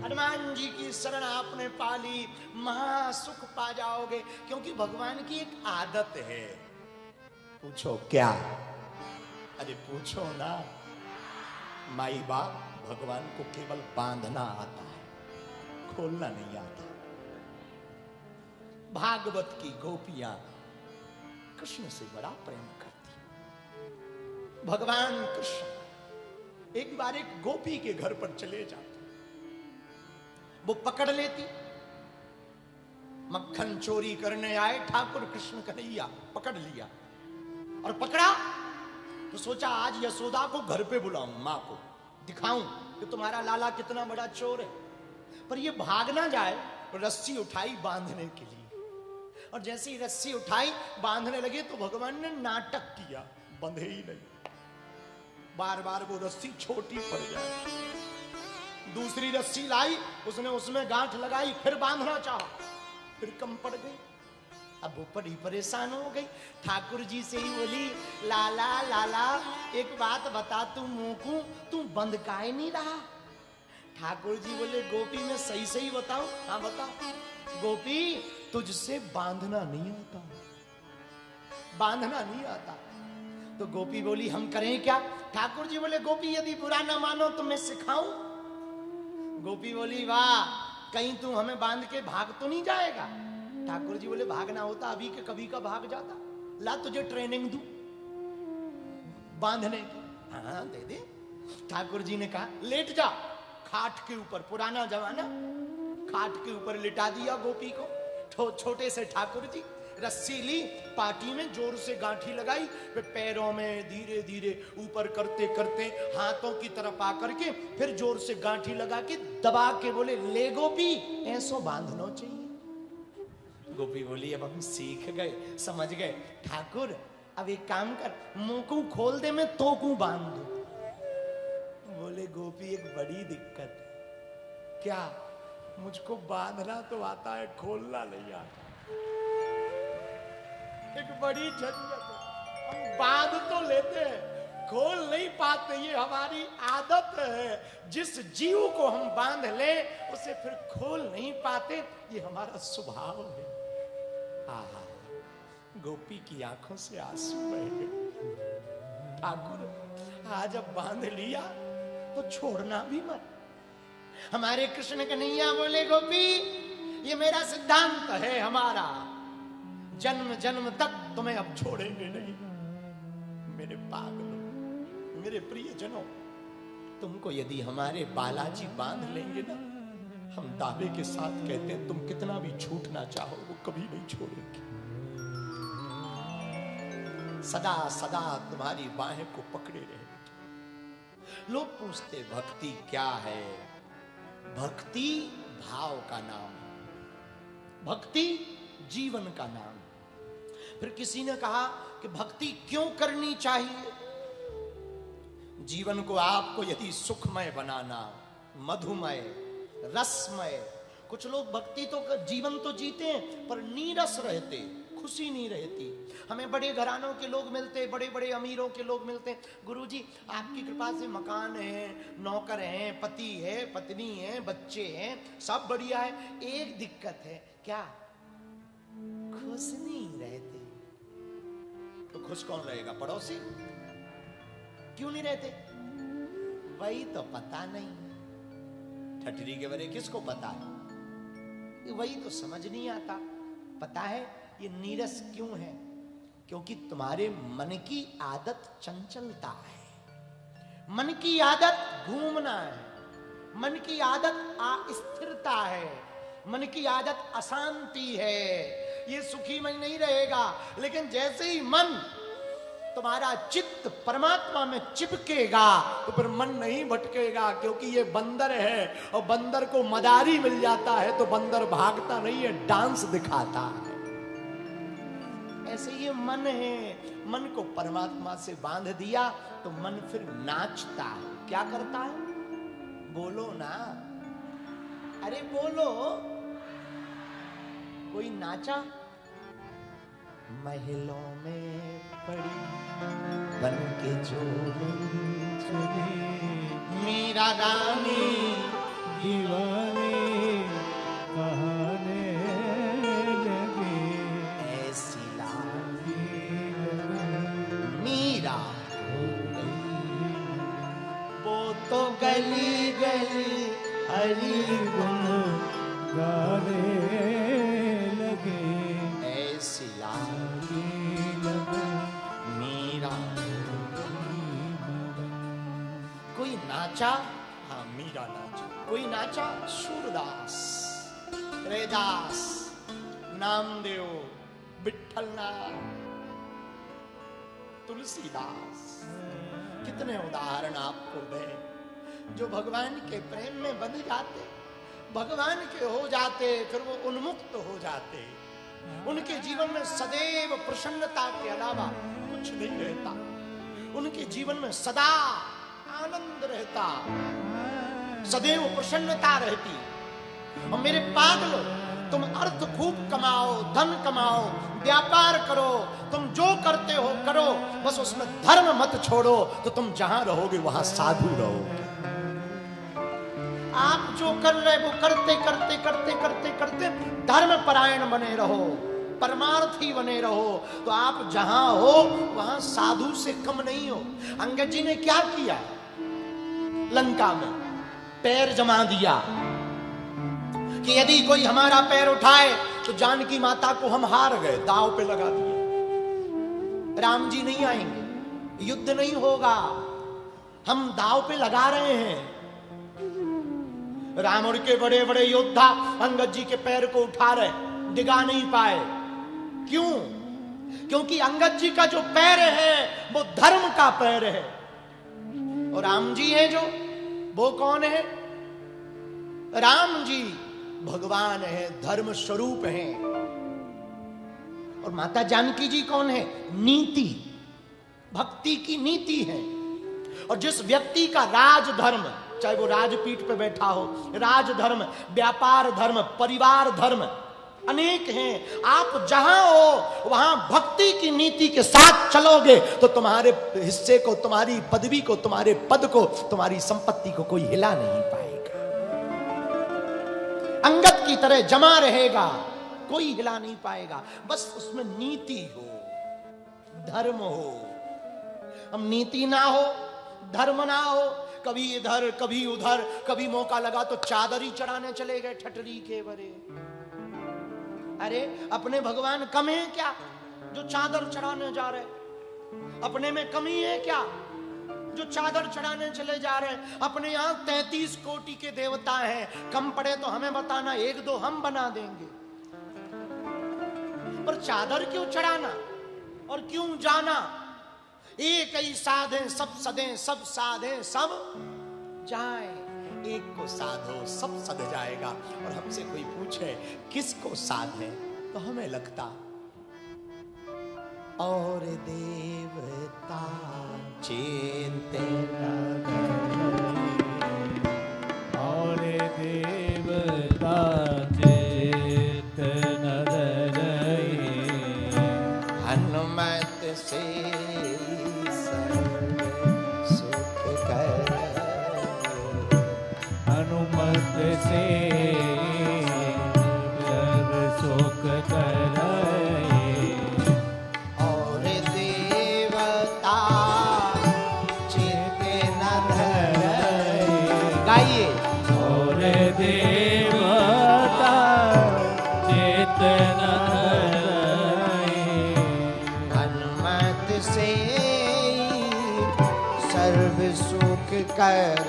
हनुमान जी की शरण आपने पाली, महासुख पा जाओगे। क्योंकि भगवान की एक आदत है। पूछो क्या? अरे पूछो ना। माई बाप भगवान को केवल बांधना आता है, खोलना नहीं आता। भागवत की गोपियां कृष्ण से बड़ा प्रेम करती। भगवान कृष्ण एक बार एक गोपी के घर पर चले जाते, वो पकड़ लेती। मक्खन चोरी करने आए ठाकुर कृष्ण कन्हैया, पकड़ लिया। और पकड़ा तो सोचा आज यशोदा को घर पे बुलाऊं, मां को दिखाऊं कि तुम्हारा लाला कितना बड़ा चोर है। पर ये भाग ना जाए, रस्सी उठाई बांधने के लिए। और जैसे ही रस्सी उठाई बांधने लगे तो भगवान ने नाटक किया, बंधे ही नहीं। बार बार वो रस्सी छोटी पड़ जाए। दूसरी रस्सी लाई, उसने उसमें गांठ लगाई, फिर बांधना चाहा, फिर कम पड़ गई। अब वो बड़ी परेशान हो गई। ठाकुर जी से ही बोली, लाला लाला एक बात बता, तू मोकू तू बंद काहे नहीं रहा? ठाकुर जी बोले, गोपी मैं सही सही बताऊं? हाँ बता। गोपी तुझसे बांधना नहीं आता, बांधना नहीं आता। तो गोपी बोली हम करें क्या? ठाकुर जी बोले, गोपी यदि बुरा ना मानो तो मैं सिखाऊं? गोपी बोली, वाह, कहीं तू हमें बांध के भाग तो नहीं जाएगा? ठाकुर जी बोले, भागना होता अभी के कभी का भाग जाता। ला तुझे ट्रेनिंग दूं बांधने की। हाँ दे दे। ठाकुर जी ने कहा लेट जा खाट के ऊपर। पुराना जमाना, खाट के ऊपर लिटा दिया गोपी को। छोटे से ठाकुर जी रस्सी ली, पाटी में जोर से गांठी लगाई, वे पैरों में धीरे धीरे ऊपर करते करते हाथों की तरफ आकर के फिर जोर से गांठी लगा के दबा के बोले, ले गोपी ऐसो बांधना चाहिए। गोपी बोली, अब हम सीख गए, समझ गए। ठाकुर अब एक काम कर, मुंह को खोल दे, मैं तो को बांध दूं। बोले, गोपी एक बड़ी दिक्कत। क्या? मुझको बांधना तो आता है, खोलना नहीं आता। एक बड़ी झंझट है। हम बांध तो लेते हैं, खोल नहीं पाते। ये हमारी आदत है। जिस जीव को हम बांध ले उसे फिर खोल नहीं पाते, ये हमारा स्वभाव है। आहा, गोपी की आंखों से आंसू बह गए। ठाकुर आज अब बांध लिया तो छोड़ना भी मत। हमारे कृष्ण कन्हैया बोले, गोपी ये मेरा सिद्धांत है हमारा, जन्म जन्म तक तुम्हें अब छोड़ेंगे नहीं। मेरे पागलों, मेरे प्रियजनों, तुमको यदि हमारे बालाजी बांध लेंगे ना, हम दावे के साथ कहते हैं तुम कितना भी छूटना चाहो वो कभी नहीं छोड़ेंगे। सदा सदा तुम्हारी बाहें को पकड़े रहेंगे। लोग पूछते भक्ति क्या है? भक्ति भाव का नाम है, भक्ति जीवन का नाम। फिर किसी ने कहा कि भक्ति क्यों करनी चाहिए? जीवन को आपको यदि सुखमय बनाना, मधुमय, रसमय। कुछ लोग भक्ति तो जीवन तो जीते हैं पर नीरस रहते, खुशी नहीं रहती। हमें बड़े घरानों के लोग मिलते, बड़े बड़े अमीरों के लोग मिलते हैं, गुरुजी आपकी कृपा से मकान है, नौकर हैं, पति है, पत्नी है, बच्चे हैं, सब बढ़िया है। एक दिक्कत है, क्या? खुश नहीं रहते। तो खुश कौन रहेगा? पड़ोसी। क्यों नहीं रहते? वही तो पता नहीं। ठठरी के बारे किसको पता है? वही तो समझ नहीं आता। पता है ये नीरस क्यों है? क्योंकि तुम्हारे मन की आदत चंचलता है, मन की आदत घूमना है, मन की आदत अस्थिरता है, मन की आदत अशांति है। ये सुखी मन नहीं रहेगा। लेकिन जैसे ही मन तुम्हारा चित्त परमात्मा में चिपकेगा तो फिर मन नहीं भटकेगा, क्योंकि ये बंदर है और बंदर को मदारी मिल जाता है तो बंदर भागता नहीं है, डांस दिखाता है। ऐसे ये मन है, मन को परमात्मा से बांध दिया तो मन फिर नाचता है। क्या करता है? बोलो ना, अरे बोलो। कोई नाचा? महलों में पड़ी बन के चोरी, मीरा रानी दीवानी हरि गुण गावे लगे, ऐसी लागे मीरा। कोई नाचा, हाँ मीरा नाची, कोई नाचा सूरदास, रैदास, नामदेव, विठलनाथ, तुलसीदास। कितने उदाहरण आपको दें जो भगवान के प्रेम में बंध जाते, भगवान के हो जाते, फिर वो उन्मुक्त हो जाते। उनके जीवन में सदैव प्रसन्नता के अलावा कुछ नहीं रहता। उनके जीवन में सदा आनंद रहता, सदैव प्रसन्नता रहती। और मेरे पागलों, तुम अर्थ खूब कमाओ, धन कमाओ, व्यापार करो, तुम जो करते हो करो, बस उसमें धर्म मत छोड़ो, तो तुम जहां रहोगे वहां साधु रहोगे। आप जो कर रहे वो करते करते करते करते करते धर्म परायण बने रहो, परमार्थी बने रहो, तो आप जहां हो वहां साधु से कम नहीं हो। अंगद जी ने क्या किया? लंका में पैर जमा दिया कि यदि कोई हमारा पैर उठाए तो जानकी माता को हम हार गए, दांव पे लगा दिया। राम जी नहीं आएंगे, युद्ध नहीं होगा, हम दांव पे लगा रहे हैं। राम के बड़े बड़े योद्धा अंगद जी के पैर को उठा रहे, डिगा नहीं पाए। क्यों? क्योंकि अंगद जी का जो पैर है वो धर्म का पैर है, और राम जी हैं जो, वो कौन है? राम जी भगवान है, धर्म स्वरूप हैं। और माता जानकी जी कौन है? नीति, भक्ति की नीति है। और जिस व्यक्ति का राजधर्म, चाहे वो राजपीठ पे बैठा हो, राजधर्म, व्यापार धर्म, परिवार धर्म अनेक हैं, आप जहां हो वहां भक्ति की नीति के साथ चलोगे तो तुम्हारे हिस्से को, तुम्हारी पदवी को, तुम्हारे पद को, तुम्हारी संपत्ति को कोई हिला नहीं पाएगा। अंगद की तरह जमा रहेगा, कोई हिला नहीं पाएगा। बस उसमें नीति हो, धर्म हो। हम नीति ना हो, धर्म ना हो, कभी इधर कभी उधर, कभी मौका लगा तो चादर ही चढ़ाने चले गए ठटरी के बरे। अरे अपने भगवान कम है क्या जो चादर चढ़ाने जा रहे? अपने में कमी है क्या जो चादर चढ़ाने चले जा रहे हैं? अपने यहां 33 कोटि के देवता हैं, कम पड़े तो हमें बताना, एक दो हम बना देंगे। पर चादर क्यों चढ़ाना और क्यों जाना? एक ही साधे सब सदे, सब साधे सब जाए। एक को साधो सब सद जाएगा। और हमसे कोई पूछे किसको साधे तो हमें लगता और देवता चेतना, और देवता चेतना हनुमत से सुख कर, हनुमत से सुख कर, और देवता चित्त न धरे। गाइए। और देवता चित्त न धरे, हनुमत से सर्व सुख कर।